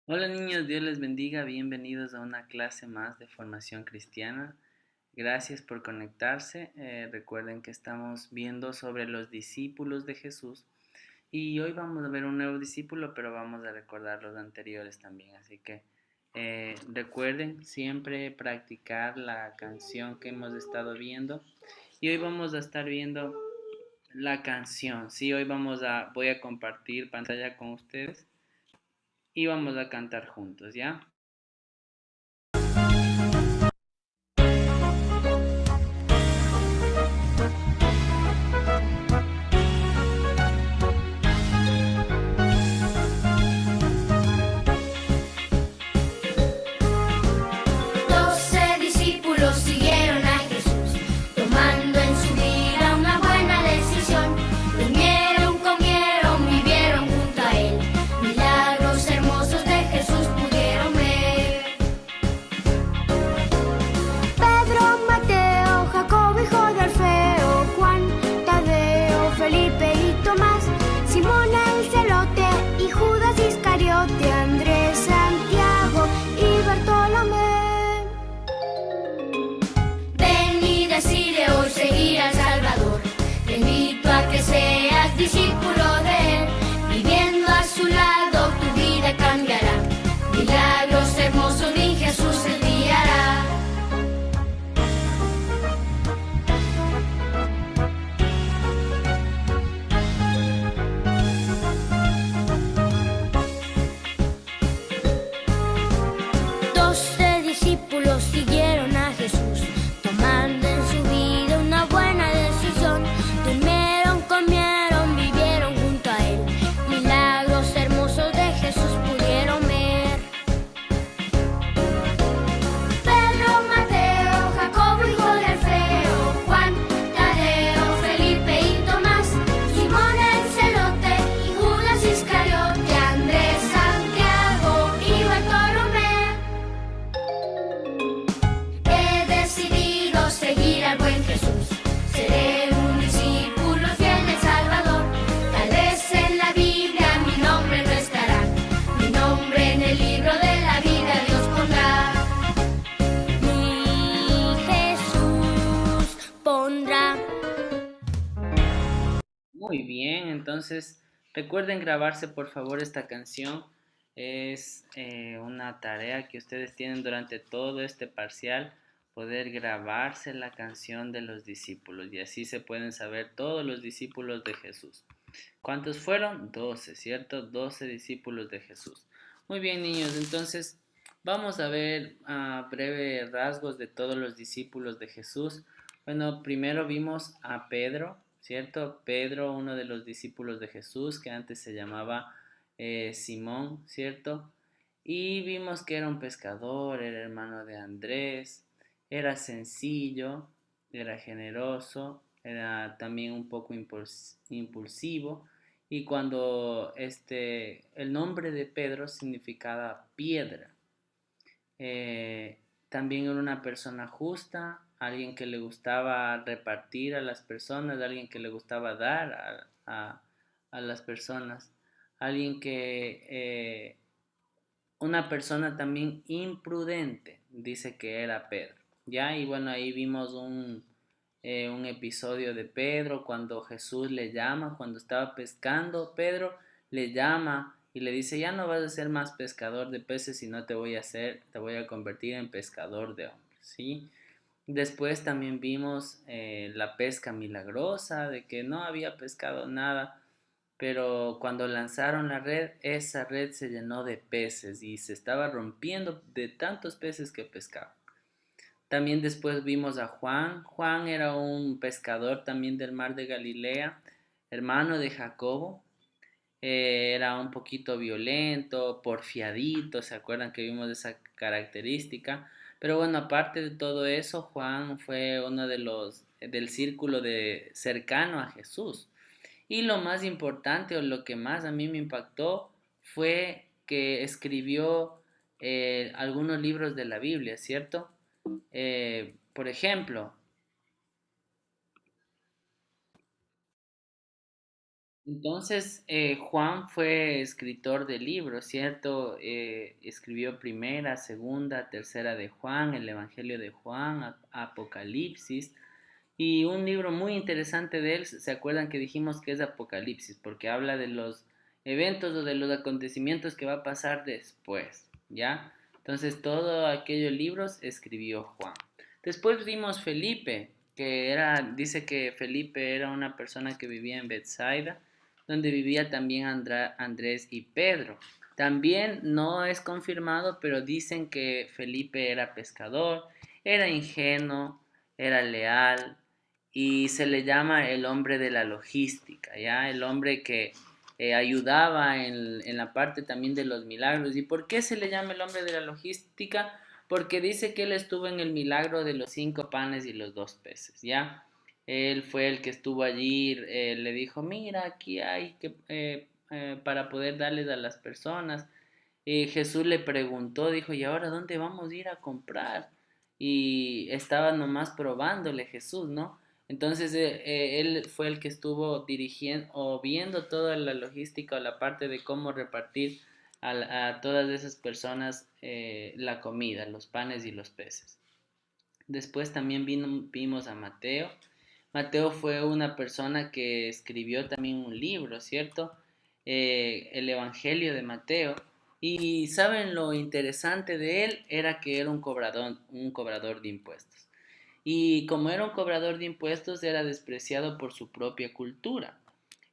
Hola niños, Dios les bendiga, bienvenidos a una clase más de formación cristiana. Gracias por conectarse. Recuerden que estamos viendo sobre los discípulos de Jesús y hoy vamos a ver un nuevo discípulo, pero vamos a recordar los anteriores también. Así que recuerden siempre practicar la canción que hemos estado viendo y hoy vamos a estar viendo la canción. Sí, hoy voy a compartir pantalla con ustedes y vamos a cantar juntos, ¿ya? Doce discípulos siguieron a Jesús, tomando en su vida una buena decisión. Durmieron, comieron, vivieron junto a Él. Milagros hermosos de Jesús pudieron ver. Pedro, Mateo, Jacobo, hijo de Alfeo, Juan, Tadeo, Felipe y Tomás, Simón el celote y Judas Iscariote, Andrés, Santiago y Bartolomé. Ven y decide hoy seguir al Salvador. Te invito a que seas discípulo de Él. Viviendo a su lado tu vida cambiará. Milagros hermosos en Jesús enviará. Doce discípulos siguieron a Jesús, tomando en su vida una buena decisión. Durmieron, comieron, vivieron junto a Él. Milagros hermosos de Jesús pudieron ver. Pedro, Mateo, Jacobo, hijo de Alfeo, Juan, Tadeo, Felipe y Tomás, Simón el celote y Judas Iscariote, Andrés, Santiago y Bartolomé. He decidido seguir al buen Jesús. Seré un discípulo fiel del Salvador. Tal vez en la Biblia mi nombre no estará. Mi nombre en el libro de la vida Dios pondrá. Mi Jesús pondrá. Muy bien, entonces recuerden grabarse por favor esta canción. Es una tarea que ustedes tienen durante todo este parcial, poder grabarse la canción de los discípulos y así se pueden saber todos los discípulos de Jesús. ¿Cuántos fueron? 12, ¿cierto? 12 discípulos de Jesús. Muy bien, niños, entonces vamos a ver a breve rasgos de todos los discípulos de Jesús. Bueno, primero vimos a Pedro, ¿cierto? Pedro, uno de los discípulos de Jesús, que antes se llamaba Simón, ¿cierto? Y vimos que era un pescador, era hermano de Andrés, era sencillo, era generoso, era también un poco impulsivo. Y cuando el nombre de Pedro significaba piedra. Eh, También era una persona justa, alguien que le gustaba repartir a las personas, alguien que le gustaba dar a las personas, alguien una persona también imprudente, dice que era Pedro. Ya, y bueno, ahí vimos un episodio de Pedro cuando Jesús le llama, cuando estaba pescando, Pedro le llama y le dice, ya no vas a ser más pescador de peces, sino te voy a convertir en pescador de hombres, ¿sí? Después también vimos la pesca milagrosa, de que no había pescado nada, pero cuando lanzaron la red, esa red se llenó de peces y se estaba rompiendo de tantos peces que pescaban. También después vimos a Juan. Juan era un pescador también del mar de Galilea, hermano de Jacobo. Era un poquito violento, porfiadito, ¿se acuerdan que vimos esa característica? Pero bueno, aparte de todo eso, Juan fue uno de los del círculo de cercano a Jesús. Y lo más importante o lo que más a mí me impactó fue que escribió algunos libros de la Biblia, ¿cierto? Por ejemplo, Entonces, Juan fue escritor de libros, ¿cierto? Escribió primera, segunda, tercera de Juan, el Evangelio de Juan, Apocalipsis. Y un libro muy interesante de él, ¿se acuerdan que dijimos que es Apocalipsis? Porque habla de los eventos o de los acontecimientos que va a pasar después, ¿ya? Entonces, todos aquellos libros escribió Juan. Después vimos Felipe, dice que Felipe era una persona que vivía en Bethsaida, donde vivía también Andrés y Pedro. También no es confirmado, pero dicen que Felipe era pescador, era ingenuo, era leal y se le llama el hombre de la logística, ¿ya? El hombre que ayudaba en la parte también de los milagros. ¿Y por qué se le llama el hombre de la logística? Porque dice que él estuvo en el milagro de los 5 panes y los 2 peces, ¿ya? Él fue el que estuvo allí, le dijo, mira, aquí hay que, para poder darles a las personas. Jesús le preguntó, dijo, ¿y ahora dónde vamos a ir a comprar? Y estaba nomás probándole Jesús, ¿no? Entonces él fue el que estuvo dirigiendo o viendo toda la logística o la parte de cómo repartir a todas esas personas la comida, los panes y los peces. Después también vimos a Mateo. Mateo fue una persona que escribió también un libro, ¿cierto? El Evangelio de Mateo. Y saben lo interesante de él era que era un cobrador de impuestos. Y como era un cobrador de impuestos, era despreciado por su propia cultura.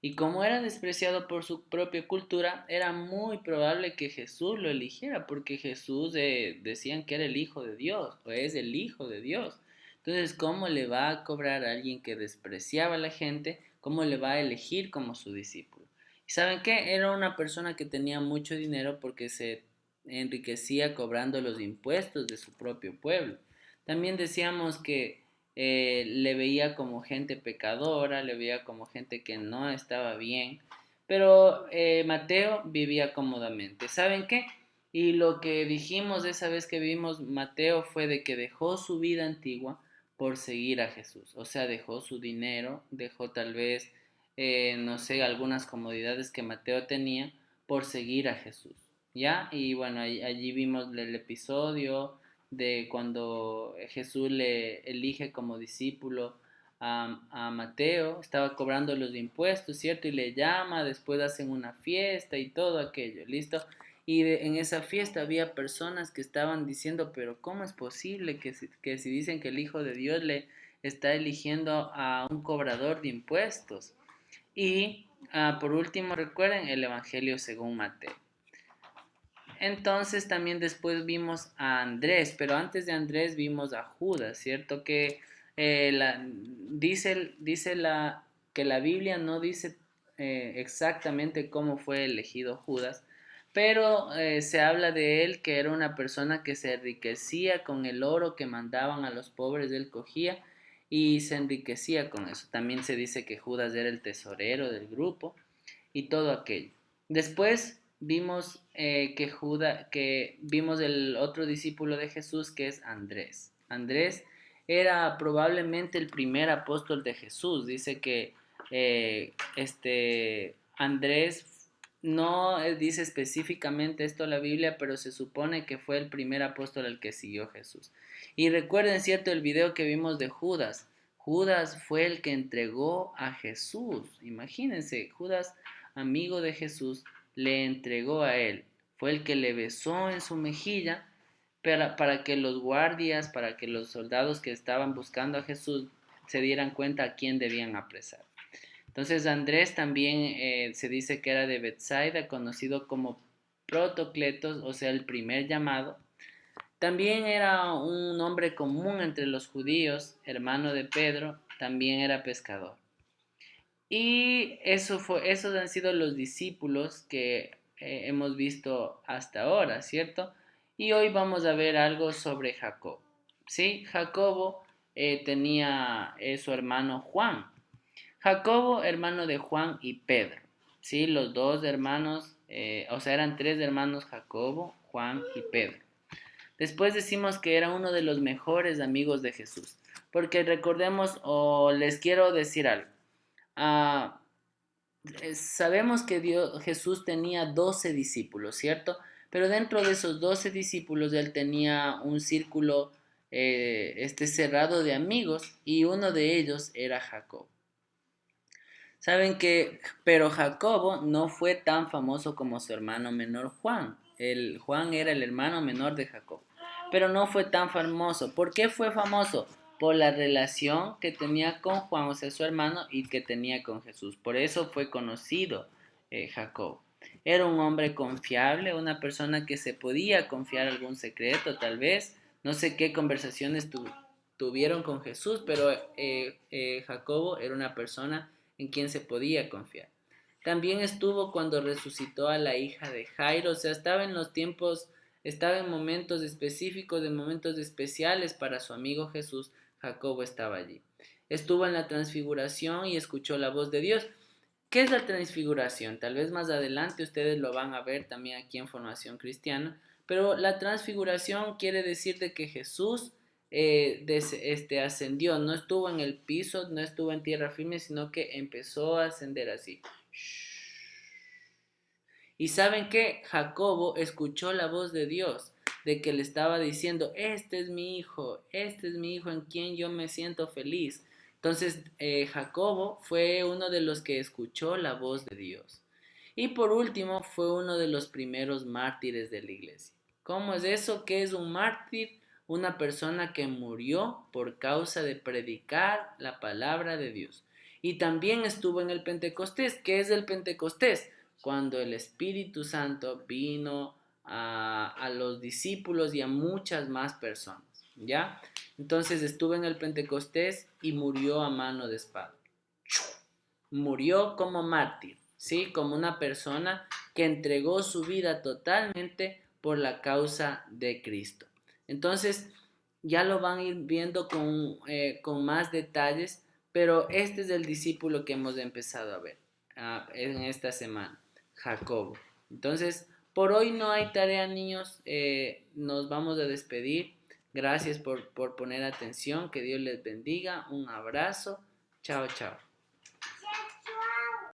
Y como era despreciado por su propia cultura, era muy probable que Jesús lo eligiera, porque Jesús decían que era el Hijo de Dios, o es el Hijo de Dios. Entonces, ¿cómo le va a cobrar a alguien que despreciaba a la gente? ¿Cómo le va a elegir como su discípulo? ¿Y saben qué? Era una persona que tenía mucho dinero porque se enriquecía cobrando los impuestos de su propio pueblo. También decíamos que le veía como gente pecadora, le veía como gente que no estaba bien, pero Mateo vivía cómodamente. ¿Saben qué? Y lo que dijimos esa vez que vimos Mateo fue de que dejó su vida antigua por seguir a Jesús. O sea, dejó su dinero, dejó tal vez, no sé, algunas comodidades que Mateo tenía por seguir a Jesús. ¿Ya? Y bueno, allí vimos el episodio de cuando Jesús le elige como discípulo a Mateo, estaba cobrando los impuestos, ¿cierto? Y le llama, después hacen una fiesta y todo aquello, ¿listo? Y en esa fiesta había personas que estaban diciendo, pero ¿cómo es posible que si dicen que el Hijo de Dios le está eligiendo a un cobrador de impuestos? Y por último, recuerden el Evangelio según Mateo. Entonces también después vimos a Andrés, pero antes de Andrés vimos a Judas, ¿cierto? Que que la Biblia no dice exactamente cómo fue elegido Judas, pero se habla de él que era una persona que se enriquecía con el oro que mandaban a los pobres, él cogía y se enriquecía con eso. También se dice que Judas era el tesorero del grupo y todo aquello. Después vimos que vimos el otro discípulo de Jesús que es Andrés. Andrés era probablemente el primer apóstol de Jesús. Dice que Andrés no dice específicamente esto la Biblia, pero se supone que fue el primer apóstol al que siguió Jesús. Y recuerden, cierto, el video que vimos de Judas. Judas fue el que entregó a Jesús. Imagínense, Judas, amigo de Jesús, le entregó a él. Fue el que le besó en su mejilla para que los guardias, para que los soldados que estaban buscando a Jesús se dieran cuenta a quién debían apresar. Entonces Andrés también se dice que era de Bethsaida, conocido como Protocletos, o sea, el primer llamado. También era un nombre común entre los judíos, hermano de Pedro, también era pescador. Y esos han sido los discípulos que hemos visto hasta ahora, ¿cierto? Y hoy vamos a ver algo sobre Jacob. ¿Sí? Jacobo tenía su hermano Juan. Jacobo, hermano de Juan y Pedro. ¿Sí? Los dos hermanos, o sea, eran tres hermanos Jacobo, Juan y Pedro. Después decimos que era uno de los mejores amigos de Jesús. Porque recordemos, o les quiero decir algo. Ah, Sabemos que Jesús tenía 12 discípulos, ¿cierto? Pero dentro de esos 12 discípulos él tenía un círculo cerrado de amigos y uno de ellos era Jacob. Saben que, pero Jacobo no fue tan famoso como su hermano menor Juan. Juan era el hermano menor de Jacob, pero no fue tan famoso. ¿Por qué fue famoso? Por la relación que tenía con Juan, o sea, su hermano, y que tenía con Jesús. Por eso fue conocido Jacob. Era un hombre confiable, una persona que se podía confiar algún secreto, tal vez. No sé qué conversaciones tuvieron con Jesús, pero Jacobo era una persona en quien se podía confiar. También estuvo cuando resucitó a la hija de Jairo, o sea, estaba en los tiempos, estaba en momentos específicos, en momentos especiales para su amigo Jesús. Jacobo estaba allí. Estuvo en la transfiguración y escuchó la voz de Dios. ¿Qué es la transfiguración? Tal vez más adelante ustedes lo van a ver también aquí en Formación Cristiana, pero la transfiguración quiere decir de que Jesús ascendió, no estuvo en el piso, no estuvo en tierra firme, sino que empezó a ascender así. Y saben que Jacobo escuchó la voz de Dios, de que le estaba diciendo, este es mi hijo en quien yo me siento feliz. Entonces Jacobo fue uno de los que escuchó la voz de Dios. Y por último fue uno de los primeros mártires de la iglesia. ¿Cómo es eso? ¿Qué es un mártir? Una persona que murió por causa de predicar la palabra de Dios. Y también estuvo en el Pentecostés. ¿Qué es el Pentecostés? Cuando el Espíritu Santo vino a los discípulos y a muchas más personas, ¿ya? Entonces estuvo en el Pentecostés y murió a mano de espada. Murió como mártir, ¿sí? Como una persona que entregó su vida totalmente por la causa de Cristo. Entonces, ya lo van a ir viendo con más detalles, pero este es el discípulo que hemos empezado a ver en esta semana. Jacobo. Entonces, por hoy no hay tarea, niños. Nos vamos a despedir. Gracias por poner atención. Que Dios les bendiga. Un abrazo. Chao, chao.